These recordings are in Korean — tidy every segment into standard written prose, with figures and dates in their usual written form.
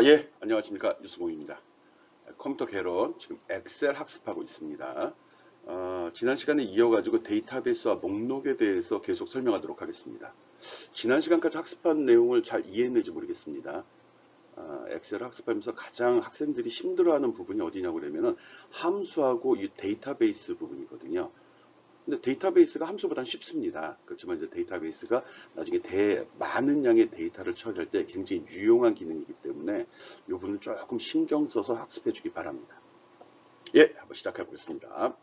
예, 안녕하십니까. 유승호입니다. 컴퓨터 개론, 지금 엑셀 학습하고 있습니다. 지난 시간에 이어가지고 데이터베이스와 목록에 대해서 계속 설명하도록 하겠습니다. 지난 시간까지 학습한 내용을 잘 이해했는지 모르겠습니다. 엑셀 학습하면서 가장 학생들이 힘들어하는 부분이 어디냐고 그러면은 함수하고 이 데이터베이스 부분이거든요. 근데 데이터베이스가 함수보다는 쉽습니다. 그렇지만 이제 데이터베이스가 나중에 많은 양의 데이터를 처리할 때 굉장히 유용한 기능이기 때문에 이 부분을 조금 신경 써서 학습해 주기 바랍니다. 예, 한번 시작해 보겠습니다.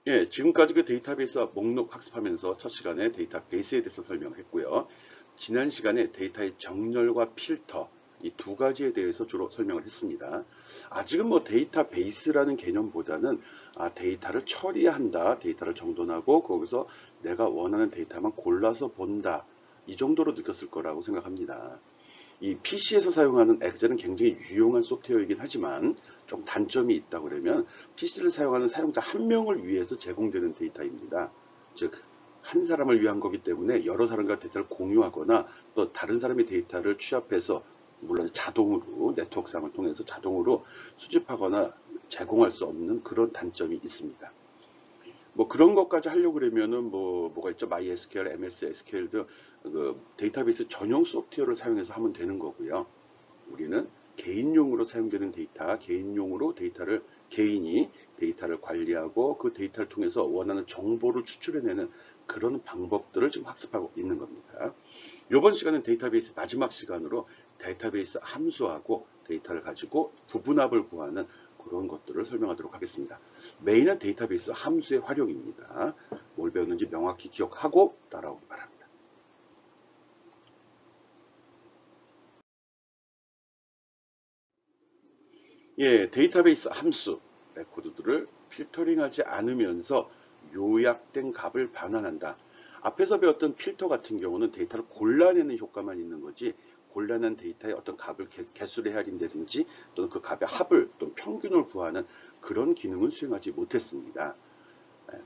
예, 지금까지 그 데이터베이스와 목록 학습하면서 첫 시간에 데이터베이스에 대해서 설명했고요. 지난 시간에 데이터의 정렬과 필터, 이 두 가지에 대해서 주로 설명을 했습니다. 아직은 뭐 데이터베이스라는 개념보다는 데이터를 처리한다, 데이터를 정돈하고 거기서 내가 원하는 데이터만 골라서 본다, 이 정도로 느꼈을 거라고 생각합니다. 이 PC에서 사용하는 엑셀은 굉장히 유용한 소프트웨어이긴 하지만 좀 단점이 있다고 그러면 PC를 사용하는 사용자 한 명을 위해서 제공되는 데이터입니다. 즉, 한 사람을 위한 거기 때문에 여러 사람과 데이터를 공유하거나 또 다른 사람의 데이터를 취합해서 물론 자동으로 네트워크상을 통해서 자동으로 수집하거나 제공할 수 없는 그런 단점이 있습니다. 뭐 그런 것까지 하려고 그러면은 뭐가 있죠? MySQL, MS SQL 등 그 데이터베이스 전용 소프트웨어를 사용해서 하면 되는 거고요. 우리는 개인용으로 사용되는 데이터, 개인용으로 개인이 데이터를 관리하고 그 데이터를 통해서 원하는 정보를 추출해내는 그런 방법들을 지금 학습하고 있는 겁니다. 이번 시간은 데이터베이스 마지막 시간으로 데이터베이스 함수하고 데이터를 가지고 부분합을 구하는 그런 것들을 설명하도록 하겠습니다. 메인은 데이터베이스 함수의 활용입니다. 뭘 배웠는지 명확히 기억하고 따라오기 바랍니다. 예, 데이터베이스 함수 레코드들을 필터링하지 않으면서 요약된 값을 반환한다. 앞에서 배웠던 필터 같은 경우는 데이터를 골라내는 효과만 있는 거지 골라낸 데이터의 어떤 값을 개수를 헤아린다든지 또는 그 값의 합을 또는 평균을 구하는 그런 기능은 수행하지 못했습니다.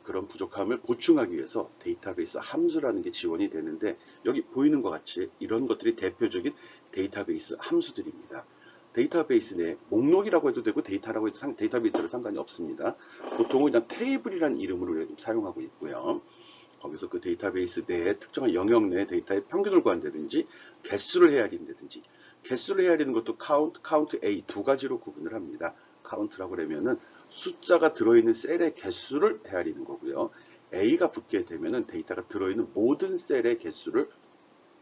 그런 부족함을 보충하기 위해서 데이터베이스 함수라는 게 지원이 되는데 여기 보이는 것 같이 이런 것들이 대표적인 데이터베이스 함수들입니다. 데이터베이스 내 목록이라고 해도 되고 데이터라고 해도 데이터베이스로 상관이 없습니다. 보통은 그냥 테이블이라는 이름으로 사용하고 있고요. 거기서 그 데이터베이스 내에 특정한 영역 내 데이터의 평균을 구한다든지 개수를 헤아린다든지 개수를 헤아리는 것도 카운트 A 두 가지로 구분을 합니다. 카운트라고 그러면은 숫자가 들어있는 셀의 개수를 헤아리는 거고요. A가 붙게 되면은 데이터가 들어있는 모든 셀의 개수를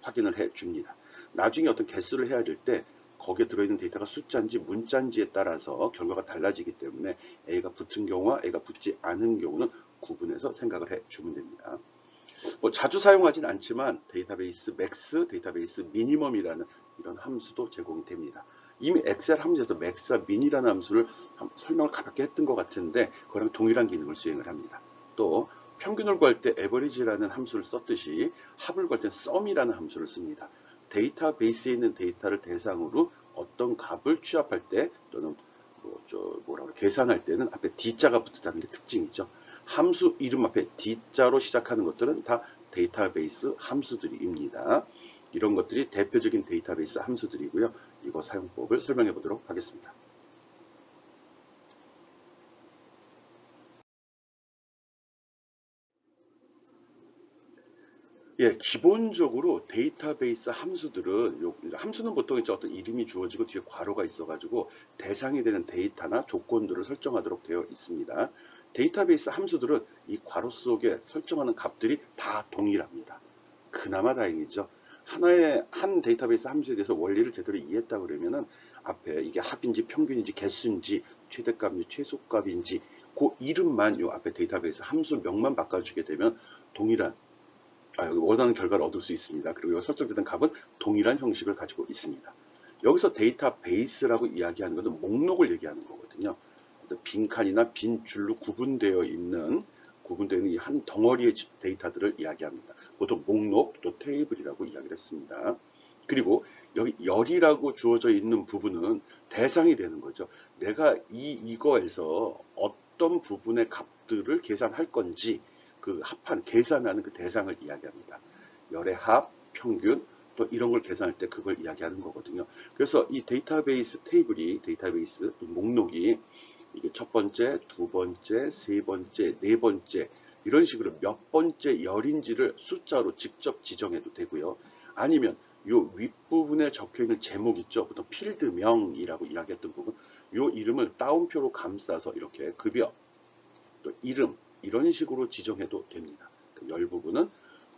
확인을 해 줍니다. 나중에 어떤 개수를 헤아릴 때 거기에 들어있는 데이터가 숫자인지 문자인지에 따라서 결과가 달라지기 때문에 A가 붙은 경우와 A가 붙지 않은 경우는 구분해서 생각을 해 주면 됩니다. 뭐 자주 사용하진 않지만 데이터베이스 맥스, 데이터베이스 미니멈이라는 이런 함수도 제공이 됩니다. 이미 엑셀 함수에서 맥스와 미니라는 함수를 설명을 가볍게 했던 것 같은데 그거랑 동일한 기능을 수행을 합니다. 또 평균을 구할 때 average라는 함수를 썼듯이 합을 구할 때 sum이라는 함수를 씁니다. 데이터베이스에 있는 데이터를 대상으로 어떤 값을 취합할 때 또는 계산할 때는 앞에 D자가 붙었다는 게 특징이죠. 함수 이름 앞에 D자로 시작하는 것들은 다 데이터베이스 함수들입니다. 이런 것들이 대표적인 데이터베이스 함수들이고요. 이거 사용법을 설명해 보도록 하겠습니다. 예, 기본적으로 데이터베이스 함수들은 함수는 보통 이제 어떤 이름이 주어지고 뒤에 괄호가 있어가지고 대상이 되는 데이터나 조건들을 설정하도록 되어 있습니다. 데이터베이스 함수들은 이 괄호 속에 설정하는 값들이 다 동일합니다. 그나마 다행이죠. 한 데이터베이스 함수에 대해서 원리를 제대로 이해했다 그러면은 앞에 이게 합인지 평균인지 개수인지 최대값인지 최소값인지 그 이름만 요 앞에 데이터베이스 함수 명만 바꿔주게 되면 동일한 원하는 결과를 얻을 수 있습니다. 그리고 설정되는 값은 동일한 형식을 가지고 있습니다. 여기서 데이터베이스라고 이야기하는 것은 목록을 얘기하는 거거든요. 그래서 빈 칸이나 빈 줄로 구분되어 있는 이 한 덩어리의 데이터들을 이야기합니다. 보통 목록 또 테이블이라고 이야기를 했습니다. 그리고 여기 열이라고 주어져 있는 부분은 대상이 되는 거죠. 내가 이거에서 어떤 부분의 값들을 계산할 건지 그 합한 계산하는 그 대상을 이야기합니다. 열의 합, 평균 또 이런 걸 계산할 때 그걸 이야기하는 거거든요. 그래서 이 데이터베이스 테이블이 데이터베이스 목록이 이게 첫 번째, 두 번째, 세 번째, 네 번째 이런 식으로 몇 번째 열인지를 숫자로 직접 지정해도 되고요. 아니면 요 윗부분에 적혀있는 제목 있죠. 보통 필드명이라고 이야기했던 부분. 요 이름을 따옴표로 감싸서 이렇게 급여, 또 이름 이런 식으로 지정해도 됩니다. 그 열 부분은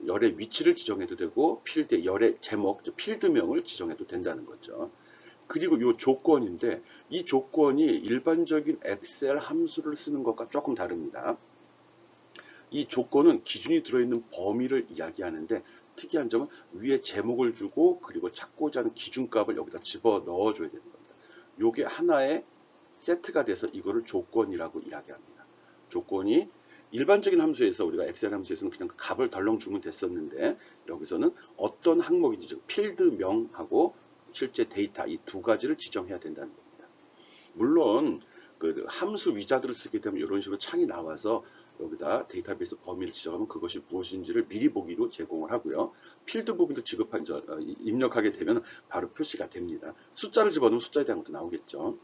열의 위치를 지정해도 되고 필드, 열의 제목, 필드명을 지정해도 된다는 거죠. 그리고 이 조건인데 이 조건이 일반적인 엑셀 함수를 쓰는 것과 조금 다릅니다. 이 조건은 기준이 들어있는 범위를 이야기하는데 특이한 점은 위에 제목을 주고 그리고 찾고자 하는 기준값을 여기다 집어 넣어줘야 되는 겁니다. 이게 하나의 세트가 돼서 이거를 조건이라고 이야기합니다. 조건이 일반적인 함수에서 우리가 엑셀 함수에서는 그냥 그 값을 덜렁 주면 됐었는데 여기서는 어떤 항목인지 즉 필드명하고 실제 데이터 이 두 가지를 지정해야 된다는 겁니다. 물론 그 함수 위자드를 쓰게 되면 이런 식으로 창이 나와서 여기다 데이터베이스 범위를 지정하면 그것이 무엇인지를 미리 보기로 제공을 하고요. 필드 부분도 입력하게 되면 바로 표시가 됩니다. 숫자를 집어넣으면 숫자에 대한 것도 나오겠죠.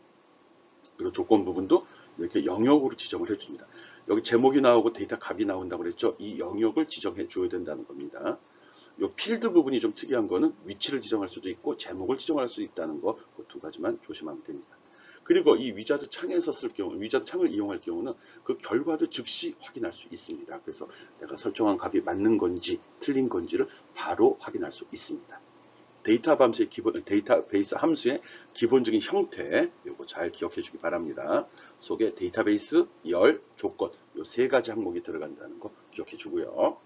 그리고 조건 부분도 이렇게 영역으로 지정을 해줍니다. 여기 제목이 나오고 데이터 값이 나온다고 그랬죠. 이 영역을 지정해 줘야 된다는 겁니다. 이 필드 부분이 좀 특이한 거는 위치를 지정할 수도 있고 제목을 지정할 수 있다는 거 그 두 가지만 조심하면 됩니다. 그리고 이 위자드 창에서 쓸 경우, 위자드 창을 이용할 경우는 그 결과도 즉시 확인할 수 있습니다. 그래서 내가 설정한 값이 맞는 건지 틀린 건지를 바로 확인할 수 있습니다. 데이터베이스 함수의 기본적인 형태, 이거 잘 기억해 주기 바랍니다. 속에 데이터베이스, 열, 조건, 이 세 가지 항목이 들어간다는 거 기억해 주고요.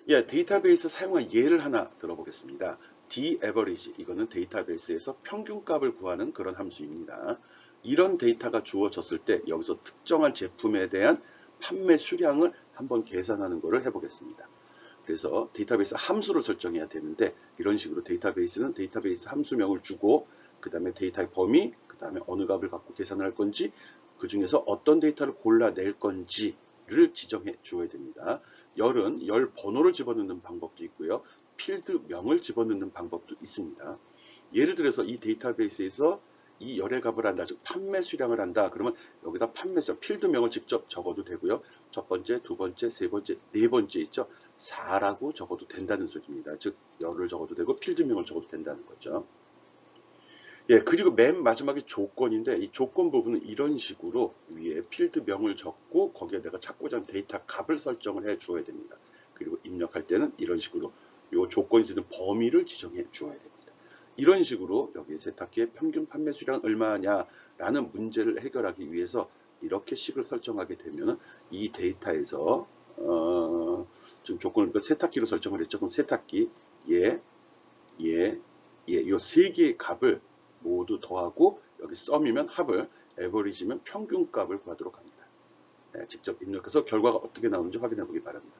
예, 데이터베이스 사용한 예를 하나 들어보겠습니다. daverage, 이거는 데이터베이스에서 평균값을 구하는 그런 함수입니다. 이런 데이터가 주어졌을 때 여기서 특정한 제품에 대한 판매 수량을 한번 계산하는 것을 해보겠습니다. 그래서 데이터베이스 함수를 설정해야 되는데 이런 식으로 데이터베이스는 데이터베이스 함수명을 주고 그 다음에 데이터의 범위, 그 다음에 어느 값을 갖고 계산을 할 건지 그 중에서 어떤 데이터를 골라낼 건지를 지정해 줘야 됩니다. 열은 열 번호를 집어넣는 방법도 있고요. 필드명을 집어넣는 방법도 있습니다. 예를 들어서 이 데이터베이스에서 이 열의 값을 한다, 즉 판매 수량을 한다. 그러면 여기다 판매 수량, 필드명을 직접 적어도 되고요. 첫 번째, 두 번째, 세 번째, 네 번째 있죠. 4라고 적어도 된다는 소리입니다. 즉 열을 적어도 되고 필드명을 적어도 된다는 거죠. 예, 그리고 맨 마지막에 조건인데 이 조건 부분은 이런 식으로 위에 필드명을 적고 거기에 내가 찾고자 하는 데이터 값을 설정을 해 주어야 됩니다. 그리고 입력할 때는 이런 식으로 이 조건이 주는 범위를 지정해 주어야 됩니다. 이런 식으로 여기 세탁기의 평균 판매 수량 얼마냐라는 문제를 해결하기 위해서 이렇게 식을 설정하게 되면 이 데이터에서 지금 조건을 세탁기로 설정을 했죠. 그럼 세탁기 이 세 개의 값을 모두 더하고 여기 썸이면 합을, 에버리지면 평균값을 구하도록 합니다. 네, 직접 입력해서 결과가 어떻게 나오는지 확인해 보기 바랍니다.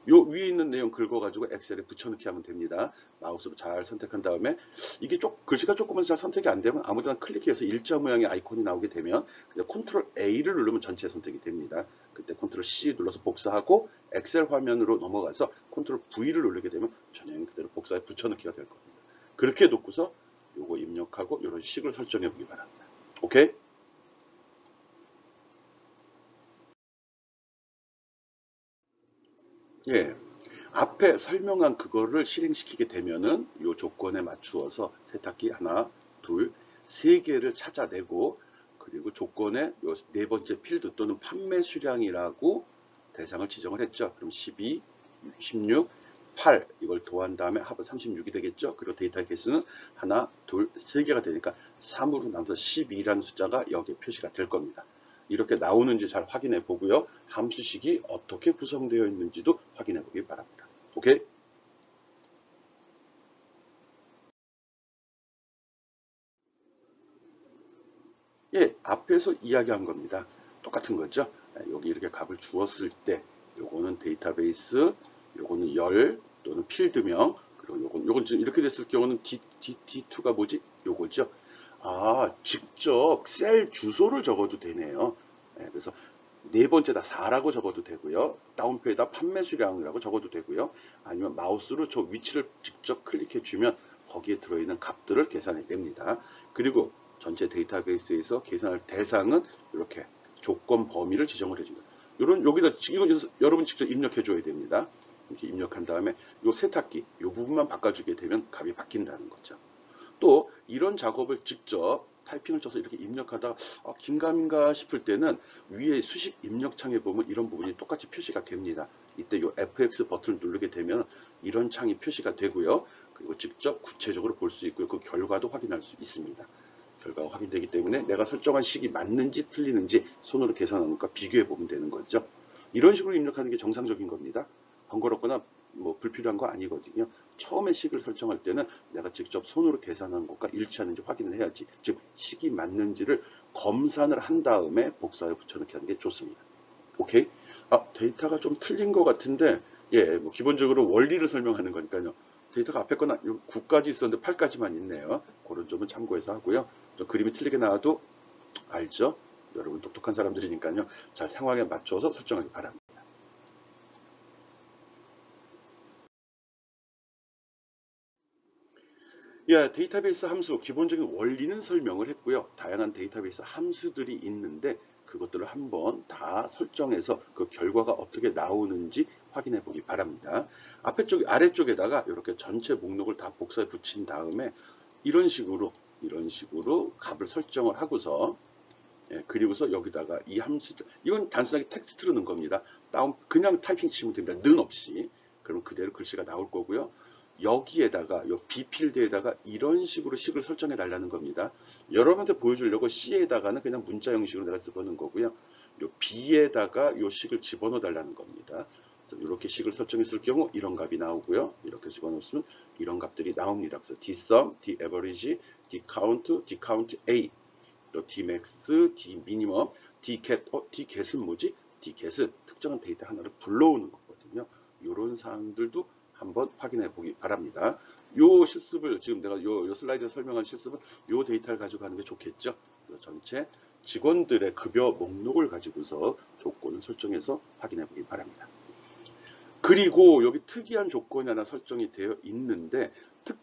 요 위에 있는 내용 긁어가지고 엑셀에 붙여넣기 하면 됩니다. 마우스로 잘 선택한 다음에 이게 글씨가 조금만 잘 선택이 안 되면 아무데나 클릭해서 일자 모양의 아이콘이 나오게 되면 그냥 컨트롤 A를 누르면 전체 선택이 됩니다. 그때 컨트롤 C 눌러서 복사하고 엑셀 화면으로 넘어가서 컨트롤 V를 누르게 되면 전형 그대로 복사해 붙여넣기가 될 겁니다. 그렇게 놓고서 요거 입력하고 이런 식을 설정해 보기 바랍니다. 오케이? 예. 앞에 설명한 그거를 실행시키게 되면은 요 조건에 맞추어서 세탁기 하나, 둘, 세 개를 찾아내고 그리고 조건에 요 네 번째 필드 또는 판매 수량이라고 대상을 지정을 했죠. 그럼 12, 16, 8 이걸 더한 다음에 합은 36이 되겠죠. 그리고 데이터 개수는 하나, 둘, 세 개가 되니까 3으로 나눠서 12라는 숫자가 여기에 표시가 될 겁니다. 이렇게 나오는지 잘 확인해 보고요. 함수식이 어떻게 구성되어 있는지도 확인해 보기 바랍니다. 오케이? 예, 앞에서 이야기한 겁니다. 똑같은 거죠. 여기 이렇게 값을 주었을 때 요거는 데이터베이스, 요거는 열 또는 필드명, 그리고 요건 지금 이렇게 됐을 경우는 D2가 뭐지? 요거죠. 직접 셀 주소를 적어도 되네요. 네, 그래서 네 번째다 4라고 적어도 되고요. 다운표에다 판매 수량이라고 적어도 되고요. 아니면 마우스로 저 위치를 직접 클릭해 주면 거기에 들어있는 값들을 계산해 냅니다. 그리고 전체 데이터베이스에서 계산할 대상은 이렇게 조건 범위를 지정을 해줍니다. 여기다 이거 여러분 직접 입력해 줘야 됩니다. 이렇게 입력한 다음에 이 세탁기 이 부분만 바꿔주게 되면 값이 바뀐다는 거죠. 또 이런 작업을 직접 타이핑을 쳐서 이렇게 입력하다가 긴가민가 싶을 때는 위에 수식 입력창에 보면 이런 부분이 똑같이 표시가 됩니다. 이때 이 FX 버튼을 누르게 되면 이런 창이 표시가 되고요. 그리고 직접 구체적으로 볼 수 있고요. 그 결과도 확인할 수 있습니다. 결과가 확인되기 때문에 내가 설정한 식이 맞는지 틀리는지 손으로 계산하니까 비교해 보면 되는 거죠. 이런 식으로 입력하는 게 정상적인 겁니다. 번거롭거나 뭐 불필요한 거 아니거든요. 처음에 식을 설정할 때는 내가 직접 손으로 계산한 것과 일치하는지 확인을 해야지. 즉 식이 맞는지를 검산을 한 다음에 복사를 붙여넣기 하는 게 좋습니다. 오케이? 데이터가 좀 틀린 것 같은데 뭐 기본적으로 원리를 설명하는 거니까요. 데이터가 앞에 거나 9까지 있었는데 8까지만 있네요. 그런 점은 참고해서 하고요. 좀 그림이 틀리게 나와도 알죠? 여러분 똑똑한 사람들이니까요. 잘 상황에 맞춰서 설정하기 바랍니다. 데이터베이스 함수 기본적인 원리는 설명을 했고요. 다양한 데이터베이스 함수들이 있는데 그것들을 한번 다 설정해서 그 결과가 어떻게 나오는지 확인해 보기 바랍니다. 아래쪽에다가 이렇게 전체 목록을 다 복사해 붙인 다음에 이런 식으로 값을 설정을 하고서 그리고서 여기다가 이 함수들 이건 단순하게 텍스트로 넣은 겁니다. 그냥 타이핑 치면 됩니다. 는 없이. 그럼 그대로 글씨가 나올 거고요. 여기에다가 요 B 필드에다가 이런 식으로 식을 설정해 달라는 겁니다. 여러분한테 보여주려고 C에다가는 그냥 문자 형식으로 내가 집어넣은 거고요. 요 B에다가 요 식을 집어넣어 달라는 겁니다. 그래서 이렇게 식을 설정했을 경우 이런 값이 나오고요. 이렇게 집어넣으면 이런 값들이 나옵니다. 그래서 dsum, daverage, dcount, dcount A, 또 dmax, dminimum, dget, dget은 뭐지? dget은 특정한 데이터 하나를 불러오는 거거든요. 이런 사항들도 한번 확인해 보기 바랍니다. 요 실습을 지금 내가 요 슬라이드에 설명한 실습은 요 데이터를 가지고 하는 게 좋겠죠. 전체 직원들의 급여 목록을 가지고서 조건을 설정해서 확인해 보기 바랍니다. 그리고 여기 특이한 조건이 하나 설정이 되어 있는데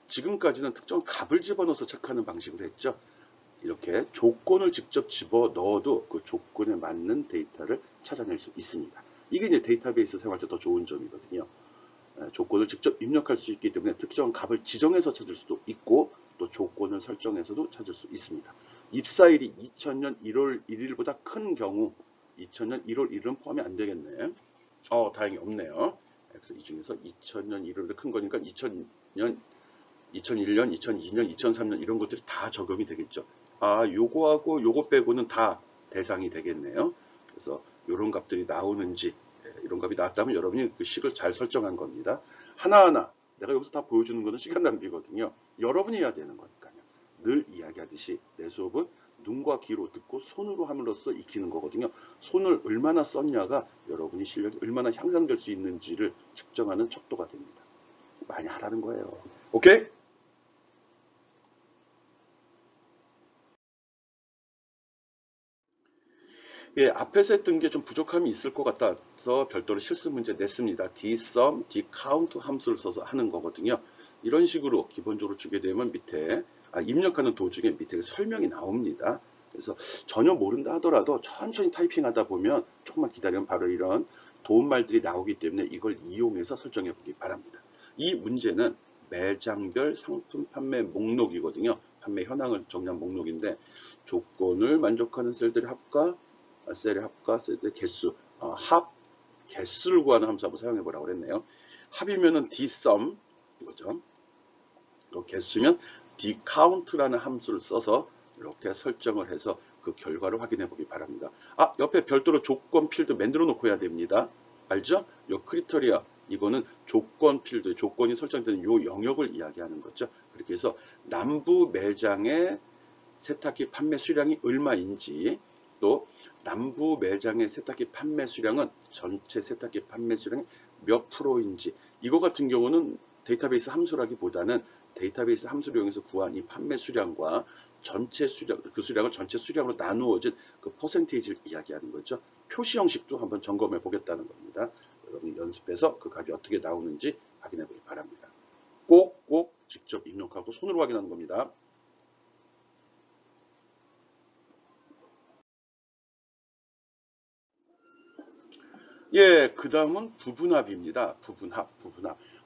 지금까지는 특정 값을 집어넣어서 체크하는 방식으로 했죠. 이렇게 조건을 직접 집어넣어도 그 조건에 맞는 데이터를 찾아낼 수 있습니다. 이게 이제 데이터베이스 사용할 때 더 좋은 점이거든요. 조건을 직접 입력할 수 있기 때문에 특정 값을 지정해서 찾을 수도 있고 또 조건을 설정해서도 찾을 수 있습니다. 입사일이 2000년 1월 1일보다 큰 경우 2000년 1월 1일은 포함이 안 되겠네. 다행히 없네요. 그래서 이 중에서 2000년 1월보다 큰 거니까 2000년, 2001년, 2002년, 2003년 이런 것들이 다 적용이 되겠죠. 요거하고 요거 빼고는 다 대상이 되겠네요. 그래서 이런 값들이 나오는지 이런 값이 나왔다면 여러분이 그 식을 잘 설정한 겁니다. 하나하나 내가 여기서 다 보여주는 거는 시간 낭비거든요. 여러분이 해야 되는 거니까요. 늘 이야기하듯이 내 수업은 눈과 귀로 듣고 손으로 함으로써 익히는 거거든요. 손을 얼마나 썼냐가 여러분이 실력이 얼마나 향상될 수 있는지를 측정하는 척도가 됩니다. 많이 하라는 거예요. 오케이? 앞에서 했던 게 좀 부족함이 있을 것 같아서 별도로 실습 문제 냈습니다. dsum, dcount 함수를 써서 하는 거거든요. 이런 식으로 기본적으로 주게 되면 밑에 입력하는 도중에 밑에 설명이 나옵니다. 그래서 전혀 모른다 하더라도 천천히 타이핑하다 보면 조금만 기다리면 바로 이런 도움말들이 나오기 때문에 이걸 이용해서 설정해 보기 바랍니다. 이 문제는 매장별 상품 판매 목록이거든요. 판매 현황을 정리한 목록인데 조건을 만족하는 셀들의 합과 셀의 합과 셀의 개수, 개수를 구하는 함수 한번 사용해 보라고 그랬네요. 합이면은 dsum 이거죠. 또 개수면 dcount라는 함수를 써서 이렇게 설정을 해서 그 결과를 확인해 보기 바랍니다. 옆에 별도로 조건 필드 만들어 놓고 해야 됩니다. 알죠? 요 크리터리아 이거는 조건 필드, 조건이 설정되는 요 영역을 이야기하는 거죠. 그렇게 해서 남부 매장의 세탁기 판매 수량이 얼마인지 또 남부 매장의 세탁기 판매 수량은 전체 세탁기 판매 수량의 몇 프로인지 이거 같은 경우는 데이터베이스 함수라기보다는 데이터베이스 함수를 이용해서 구한 이 판매 수량과 전체 수량, 그 수량을 전체 수량으로 나누어진 그 퍼센테이지를 이야기하는 거죠. 표시 형식도 한번 점검해 보겠다는 겁니다. 여러분이 연습해서 그 값이 어떻게 나오는지 확인해 보기 바랍니다. 꼭 직접 입력하고 손으로 확인하는 겁니다. 예, 그 다음은 부분합입니다. 부분합.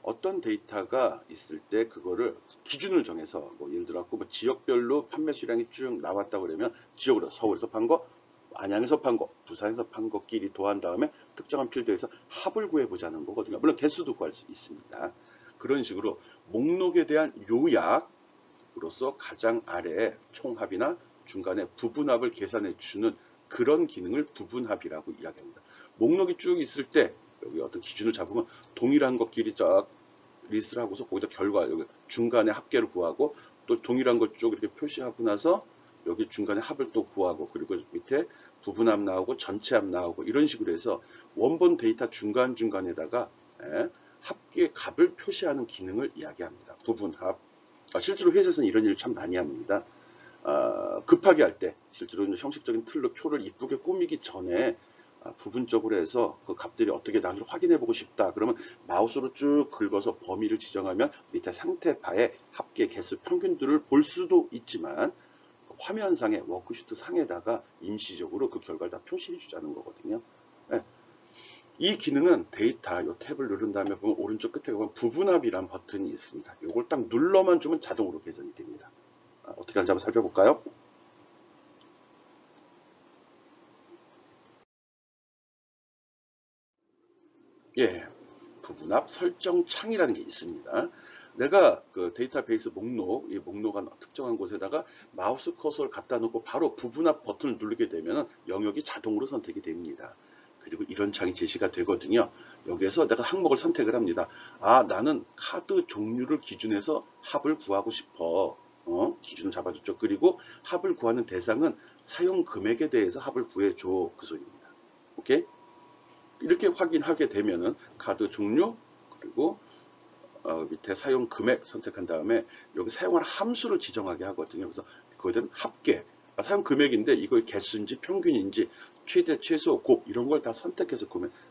어떤 데이터가 있을 때 그거를 기준을 정해서 뭐 예를 들어 뭐 지역별로 판매 수량이 쭉 나왔다고 그러면 지역으로 서울에서 판 거, 안양에서 판 거, 부산에서 판 거끼리 더한 다음에 특정한 필드에서 합을 구해보자는 거거든요. 물론 개수도 구할 수 있습니다. 그런 식으로 목록에 대한 요약으로서 가장 아래에 총합이나 중간에 부분합을 계산해 주는 그런 기능을 부분합이라고 이야기합니다. 목록이 쭉 있을 때 여기 어떤 기준을 잡으면 동일한 것끼리 쫙 리스트를 하고서 거기다 결과 여기 중간에 합계를 구하고 또 동일한 것 쭉 이렇게 표시하고 나서 여기 중간에 합을 또 구하고 그리고 밑에 부분합 나오고 전체합 나오고 이런 식으로 해서 원본 데이터 중간중간에다가 합계 값을 표시하는 기능을 이야기합니다. 부분합. 실제로 회사에서는 이런 일을 참 많이 합니다. 급하게 할 때 실제로 형식적인 틀로 표를 이쁘게 꾸미기 전에 부분적으로 해서 그 값들이 어떻게 나오는지 확인해 보고 싶다. 그러면 마우스로 쭉 긁어서 범위를 지정하면 밑에 상태바에 합계 개수 평균들을 볼 수도 있지만 화면상에 워크시트 상에다가 임시적으로 그 결과를 다 표시해 주자는 거거든요. 네. 이 기능은 데이터 이 탭을 누른 다음에 보면 오른쪽 끝에 보면 부분합이란 버튼이 있습니다. 이걸 딱 눌러만 주면 자동으로 개선이 됩니다. 어떻게 하는지 한번 살펴볼까요? 예, 부분합 설정 창이라는 게 있습니다. 내가 그 데이터베이스 목록, 이 목록한 특정한 곳에다가 마우스 커서를 갖다 놓고 바로 부분합 버튼을 누르게 되면 영역이 자동으로 선택이 됩니다. 그리고 이런 창이 제시가 되거든요. 여기에서 내가 항목을 선택을 합니다. 나는 카드 종류를 기준해서 합을 구하고 싶어. 기준을 잡아줬죠. 그리고 합을 구하는 대상은 사용 금액에 대해서 합을 구해줘. 그 소리입니다. 오케이? 이렇게 확인하게 되면은 카드 종류 그리고 밑에 사용 금액 선택한 다음에 여기 사용할 함수를 지정하게 하거든요. 그래서 그거에 대한 합계 사용 금액인데 이거의 개수인지 평균인지 최대 최소 곱 이런 걸 다 선택해서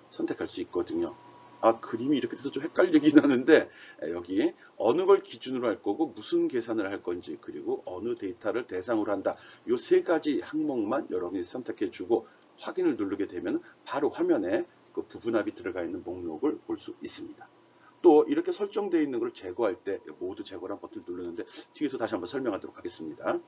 선택할 수 있거든요. 그림이 이렇게 돼서 좀 헷갈리긴 하는데 여기 어느 걸 기준으로 할 거고 무슨 계산을 할 건지 그리고 어느 데이터를 대상으로 한다. 이 세 가지 항목만 여러분이 선택해 주고 확인을 누르게 되면 바로 화면에 그 부분합이 들어가 있는 목록을 볼 수 있습니다. 또 이렇게 설정되어 있는 걸 제거할 때 모두 제거란 버튼을 누르는데 뒤에서 다시 한번 설명하도록 하겠습니다.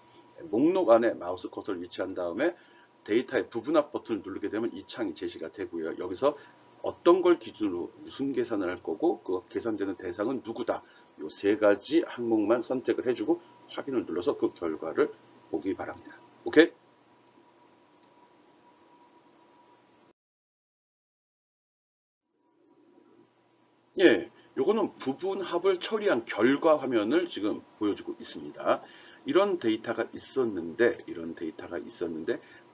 목록 안에 마우스 커서를 위치한 다음에 데이터의 부분합 버튼을 누르게 되면 이 창이 제시가 되고요. 여기서 어떤 걸 기준으로 무슨 계산을 할 거고 그 계산되는 대상은 누구다. 이 세 가지 항목만 선택을 해주고 확인을 눌러서 그 결과를 보기 바랍니다. 오케이? 예, 요거는 부분합을 처리한 결과 화면을 지금 보여주고 있습니다. 이런 데이터가 있었는데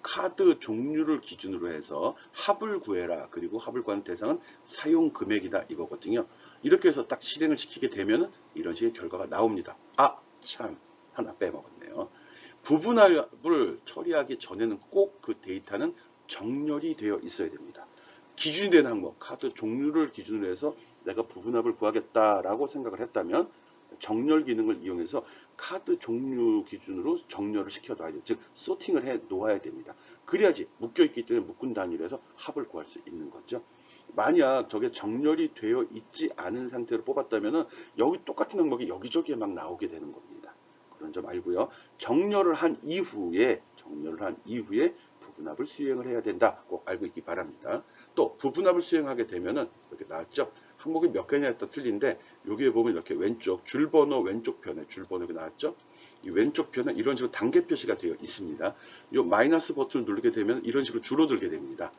카드 종류를 기준으로 해서 합을 구해라. 그리고 합을 구하는 대상은 사용 금액이다 이거거든요. 이렇게 해서 딱 실행을 시키게 되면 이런 식의 결과가 나옵니다. 참 하나 빼먹었네요. 부분합을 처리하기 전에는 꼭 그 데이터는 정렬이 되어 있어야 됩니다. 기준이 되는 항목, 카드 종류를 기준으로 해서 내가 부분합을 구하겠다라고 생각을 했다면 정렬 기능을 이용해서 카드 종류 기준으로 정렬을 시켜놔야 돼요. 즉 소팅을 해 놓아야 됩니다. 그래야지 묶여있기 때문에 묶은 단위로 해서 합을 구할 수 있는 거죠. 만약 저게 정렬이 되어 있지 않은 상태로 뽑았다면 여기 똑같은 항목이 여기저기에 막 나오게 되는 겁니다. 그런 점 알고요. 정렬을 한 이후에 부분합을 수행을 해야 된다. 꼭 알고 있기 바랍니다. 또 부분합을 수행하게 되면은 이렇게 나왔죠. 항목이 몇 개냐에 따라 틀린데 여기에 보면 이렇게 왼쪽 줄번호 왼쪽 편에 줄번호가 나왔죠. 이 왼쪽 편에 이런 식으로 단계 표시가 되어 있습니다. 이 마이너스 버튼을 누르게 되면 이런 식으로 줄어들게 됩니다.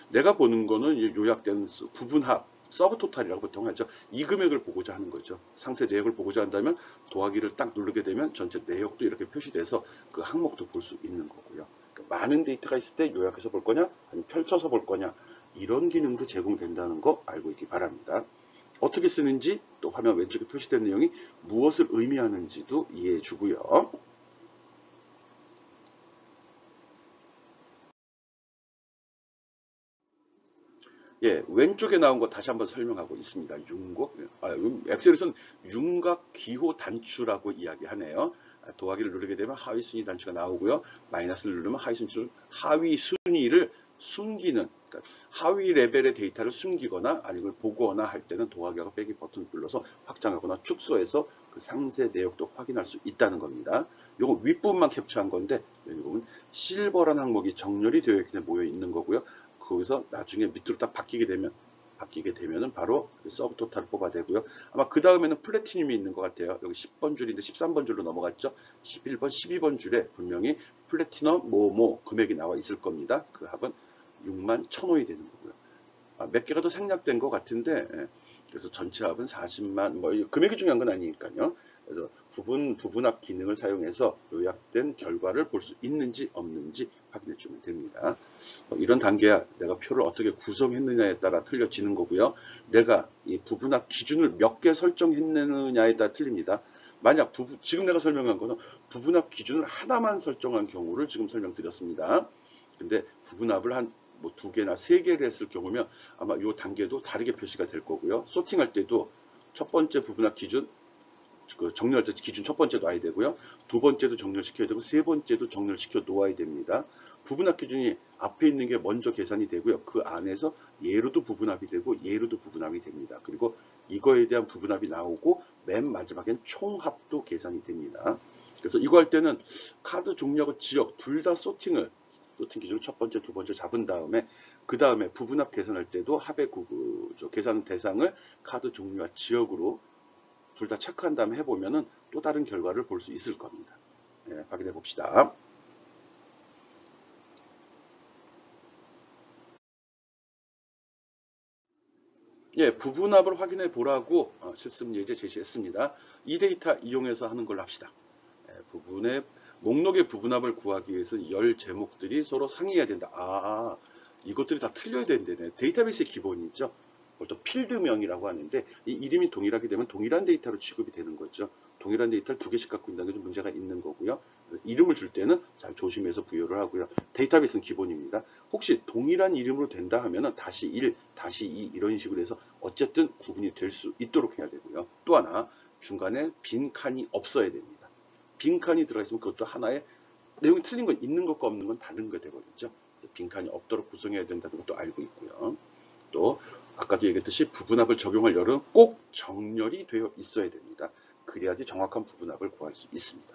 내가 보는 거는 요약된 부분합 서브 토탈이라고 보통 하죠. 이 금액을 보고자 하는 거죠. 상세 내역을 보고자 한다면 더하기를 딱 누르게 되면 전체 내역도 이렇게 표시돼서 그 항목도 볼 수 있는 거고요. 그러니까 많은 데이터가 있을 때 요약해서 볼 거냐 아니면 펼쳐서 볼 거냐 이런 기능도 제공된다는 거 알고 있기 바랍니다. 어떻게 쓰는지, 또 화면 왼쪽에 표시된 내용이 무엇을 의미하는지도 이해해 주고요. 예, 왼쪽에 나온 거 다시 한번 설명하고 있습니다. 엑셀에서는 윤곽 기호 단추라고 이야기하네요. 더하기를 누르게 되면 하위 순위 단추가 나오고요. 마이너스를 누르면 하위 순위를 숨기는, 그러니까 하위 레벨의 데이터를 숨기거나 아니면 보거나 할 때는 더하기하고 빼기 버튼을 눌러서 확장하거나 축소해서 그 상세 내역도 확인할 수 있다는 겁니다. 요거 윗부분만 캡처한 건데, 여기 보면 실버란 항목이 정렬이 되어 있는 모여 있는 거고요. 거기서 나중에 밑으로 딱 바뀌게 되면은 바로 서브 토탈을 뽑아내고요. 아마 그 다음에는 플래티늄이 있는 것 같아요. 여기 10번 줄인데 13번 줄로 넘어갔죠. 11번, 12번 줄에 분명히 플래티넘 뭐뭐 금액이 나와 있을 겁니다. 그 합은 6만 1,000원이 되는 거고요. 몇 개가 더 생략된 것 같은데, 그래서 전체 합은 40만, 뭐 금액이 중요한 건 아니니까요. 그래서 부분합 기능을 사용해서 요약된 결과를 볼 수 있는지 없는지 확인해 주면 됩니다. 이런 단계야 내가 표를 어떻게 구성했느냐에 따라 틀려지는 거고요. 내가 이 부분합 기준을 몇 개 설정했느냐에 따라 틀립니다. 만약 지금 내가 설명한 거는 부분합 기준을 하나만 설정한 경우를 지금 설명드렸습니다. 근데 부분합을 한 뭐 2개나 3개를 했을 경우면 아마 이 단계도 다르게 표시가 될 거고요. 소팅할 때도 첫 번째 부분합 기준, 정렬할 때 기준 첫 번째 놔야 되고요. 두 번째도 정렬시켜야 되고 세 번째도 정렬시켜 놓아야 됩니다. 부분합 기준이 앞에 있는 게 먼저 계산이 되고요. 그 안에서 얘로도 부분합이 되고 얘로도 부분합이 됩니다. 그리고 이거에 대한 부분합이 나오고 맨 마지막엔 총합도 계산이 됩니다. 그래서 이거 할 때는 카드 종류하고 지역 둘 다 소팅 기준을 첫 번째, 두 번째 잡은 다음에 그 다음에 부분합 계산할 때도 합의 계산 대상을 카드 종류와 지역으로 둘 다 체크한 다음에 해보면은 또 다른 결과를 볼 수 있을 겁니다. 네, 확인해 봅시다. 예, 부분합을 확인해 보라고 실습 예제 제시했습니다. 이 데이터 이용해서 하는 걸로 합시다. 목록의 부분합을 구하기 위해서는 열 제목들이 서로 상이해야 된다. 이것들이 다 틀려야 된다네. 데이터베이스의 기본이죠. 또 필드명이라고 하는데 이 이름이 동일하게 되면 동일한 데이터로 취급이 되는 거죠. 동일한 데이터를 2개씩 갖고 있다는 게 좀 문제가 있는 거고요. 이름을 줄 때는 잘 조심해서 부여를 하고요. 데이터베이스는 기본입니다. 혹시 동일한 이름으로 된다 하면은 다시 1, 다시 2 이런 식으로 해서 어쨌든 구분이 될 수 있도록 해야 되고요. 또 하나 중간에 빈 칸이 없어야 됩니다. 빈 칸이 들어가 있으면 그것도 하나의 내용이 틀린 건 있는 것과 없는 건 다른 거 되거든요. 그래서 빈 칸이 없도록 구성해야 된다는 것도 알고 있고요. 또 아까도 얘기했듯이 부분합을 적용할 열은 꼭 정렬이 되어 있어야 됩니다. 그래야지 정확한 부분합을 구할 수 있습니다.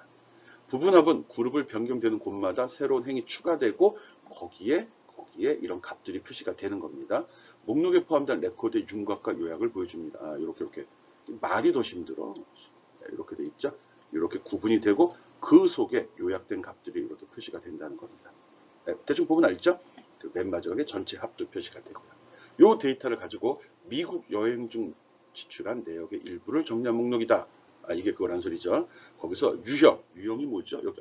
부분합은 그룹을 변경되는 곳마다 새로운 행이 추가되고 거기에 이런 값들이 표시가 되는 겁니다. 목록에 포함된 레코드의 윤곽과 요약을 보여줍니다. 이렇게 말이 더 힘들어. 이렇게 돼 있죠. 이렇게 구분이 되고 그 속에 요약된 값들이 이렇게 표시가 된다는 겁니다. 대충 보면 알죠? 맨 마지막에 전체 합도 표시가 되고요. 이 데이터를 가지고 미국 여행 중 지출한 내역의 일부를 정리한 목록이다. 이게 그거란 소리죠. 거기서 유형이 뭐죠? 여기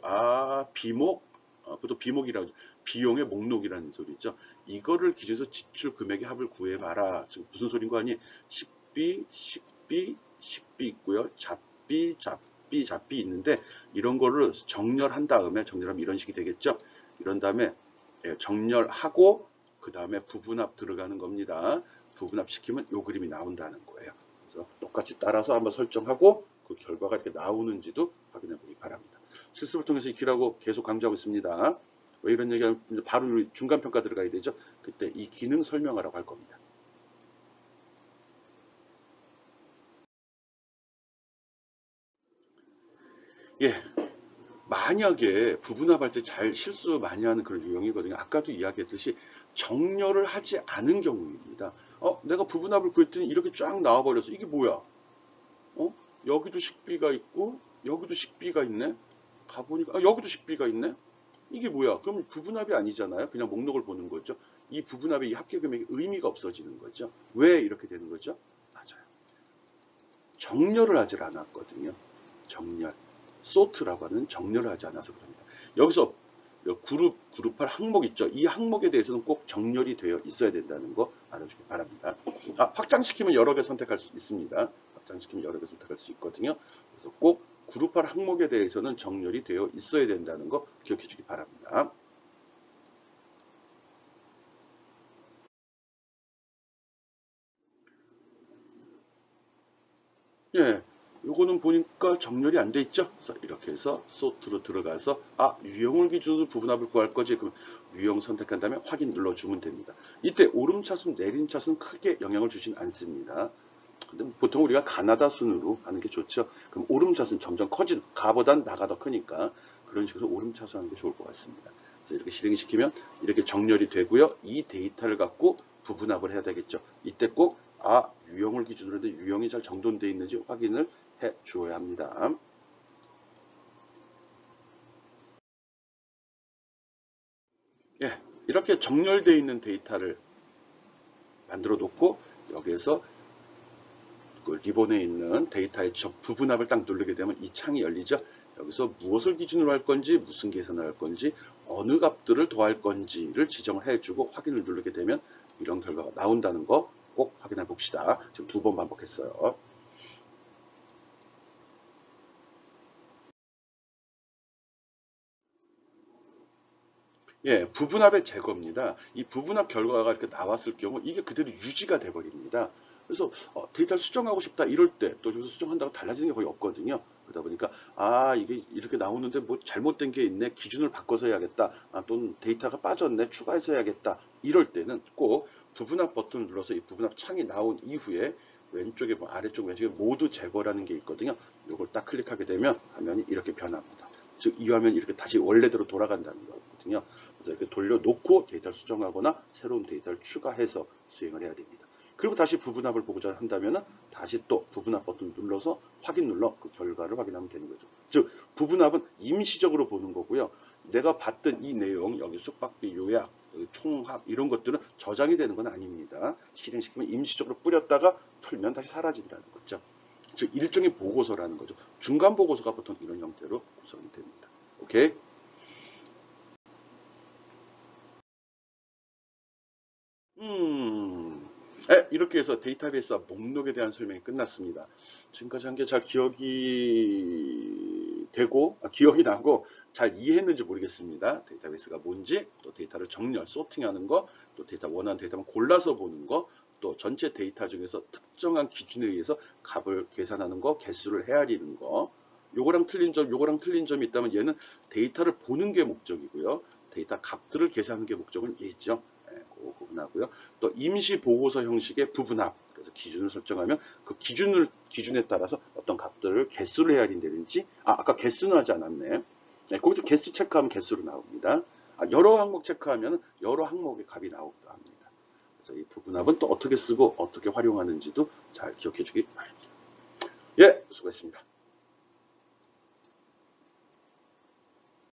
비목, 그것도 비목이라고 비용의 목록이라는 소리죠. 이거를 기준해서 지출 금액의 합을 구해봐라. 지금 무슨 소린 거 아니? 식비 있고요. 잡비 있는데 이런 거를 정렬한 다음에 정렬하면 이런 식이 되겠죠. 이런 다음에 정렬하고 그 다음에 부분합 들어가는 겁니다. 부분합 시키면 이 그림이 나온다는 거예요. 그래서 똑같이 따라서 한번 설정하고 그 결과가 이렇게 나오는지도 확인해 보기 바랍니다. 실습을 통해서 익히라고 계속 강조하고 있습니다. 왜 이런 얘기하면 바로 중간평가 들어가야 되죠. 그때 이 기능 설명하라고 할 겁니다. 예, 만약에 부분합할 때 잘 실수 많이 하는 그런 유형이거든요. 아까도 이야기했듯이 정렬을 하지 않은 경우입니다. 내가 부분합을 구했더니 이렇게 쫙 나와버려서 이게 뭐야? 여기도 식비가 있고 여기도 식비가 있네. 가보니까 여기도 식비가 있네. 이게 뭐야? 그럼 부분합이 아니잖아요. 그냥 목록을 보는 거죠. 이 부분합의 이 합계 금액이 의미가 없어지는 거죠. 왜 이렇게 되는 거죠? 맞아요. 정렬을 하질 않았거든요. 정렬. 소트라고 하는 정렬을 하지 않아서 그럽니다. 여기서 그룹할 항목 있죠. 이 항목에 대해서는 꼭 정렬이 되어 있어야 된다는 거 알아주기 바랍니다. 확장시키면 여러 개 선택할 수 있습니다. 확장시키면 여러 개 선택할 수 있거든요. 그래서 꼭 그룹할 항목에 대해서는 정렬이 되어 있어야 된다는 거 기억해 주기 바랍니다. 예, 요거는 보니까 정렬이 안 돼 있죠? 그래서 이렇게 해서 소트로 들어가서 유형을 기준으로 부분합을 구할 거지. 그럼 유형 선택한 다음에 확인 눌러주면 됩니다. 이때 오름차순, 내림차순 크게 영향을 주진 않습니다. 근데 보통 우리가 가나다 순으로 하는 게 좋죠. 그럼 오름차순 점점 커진, 가보단 나가 더 크니까 그런 식으로 오름차순 하는 게 좋을 것 같습니다. 그래서 이렇게 실행시키면 이렇게 정렬이 되고요. 이 데이터를 갖고 부분합을 해야 되겠죠. 이때 꼭 유형을 기준으로 해도 유형이 잘 정돈되어 있는지 확인을 해 주어야 합니다. 예, 이렇게 정렬되어 있는 데이터를 만들어 놓고 여기에서 그 리본에 있는 데이터의 부분합을 딱 누르게 되면 이 창이 열리죠. 여기서 무엇을 기준으로 할 건지, 무슨 계산을 할 건지, 어느 값들을 더할 건지를 지정을 해주고 확인을 누르게 되면 이런 결과가 나온다는 거 꼭 확인해 봅시다. 지금 2번 반복했어요. 예, 부분합의 제거입니다. 이 부분합 결과가 이렇게 나왔을 경우 이게 그대로 유지가 돼 버립니다. 그래서 데이터를 수정하고 싶다 이럴 때 또 여기서 수정한다고 달라지는 게 거의 없거든요. 그러다 보니까 이게 이렇게 나오는데 뭐 잘못된 게 있네, 기준을 바꿔서 해야겠다, 또는 데이터가 빠졌네, 추가해서 해야겠다 이럴 때는 꼭 부분합 버튼을 눌러서 이 부분합 창이 나온 이후에 왼쪽에 아래쪽 왼쪽에 모두 제거라는 게 있거든요. 이걸 딱 클릭하게 되면 화면이 이렇게 변합니다. 즉 이 화면이 이렇게 다시 원래대로 돌아간다는 거거든요. 그래서 이렇게 돌려놓고 데이터를 수정하거나 새로운 데이터를 추가해서 수행을 해야 됩니다. 그리고 다시 부분합을 보고자 한다면 다시 또 부분합 버튼 눌러서 확인 눌러 그 결과를 확인하면 되는 거죠. 즉 부분합은 임시적으로 보는 거고요. 내가 봤던 이 내용, 여기 숙박비 요약, 총합 이런 것들은 저장이 되는 건 아닙니다. 실행시키면 임시적으로 뿌렸다가 풀면 다시 사라진다는 거죠. 즉 일종의 보고서라는 거죠. 중간 보고서가 보통 이런 형태로 구성이 됩니다. 오케이? 이렇게 해서 데이터베이스와 목록에 대한 설명이 끝났습니다. 지금까지 한 게 잘 기억이 되고, 기억이 나고, 잘 이해했는지 모르겠습니다. 데이터베이스가 뭔지, 또 데이터를 정렬, 소팅하는 거, 또 데이터 원하는 데이터만 골라서 보는 거, 또 전체 데이터 중에서 특정한 기준에 의해서 값을 계산하는 거, 개수를 헤아리는 거, 요거랑 틀린 점이 있다면 얘는 데이터를 보는 게 목적이고요. 데이터 값들을 계산하는 게 목적은 얘있죠. 그 부분하고요. 또 임시 보고서 형식의 부분합. 그래서 기준을 설정하면 그 기준에 따라서 어떤 값들을 개수를 헤아린다든지, 아까 개수는 하지 않았네. 네, 거기서 개수 체크하면 개수로 나옵니다. 여러 항목 체크하면 여러 항목의 값이 나오기도 합니다. 그래서 이 부분합은 또 어떻게 쓰고 어떻게 활용하는지도 잘 기억해 주기 바랍니다. 예, 수고했습니다.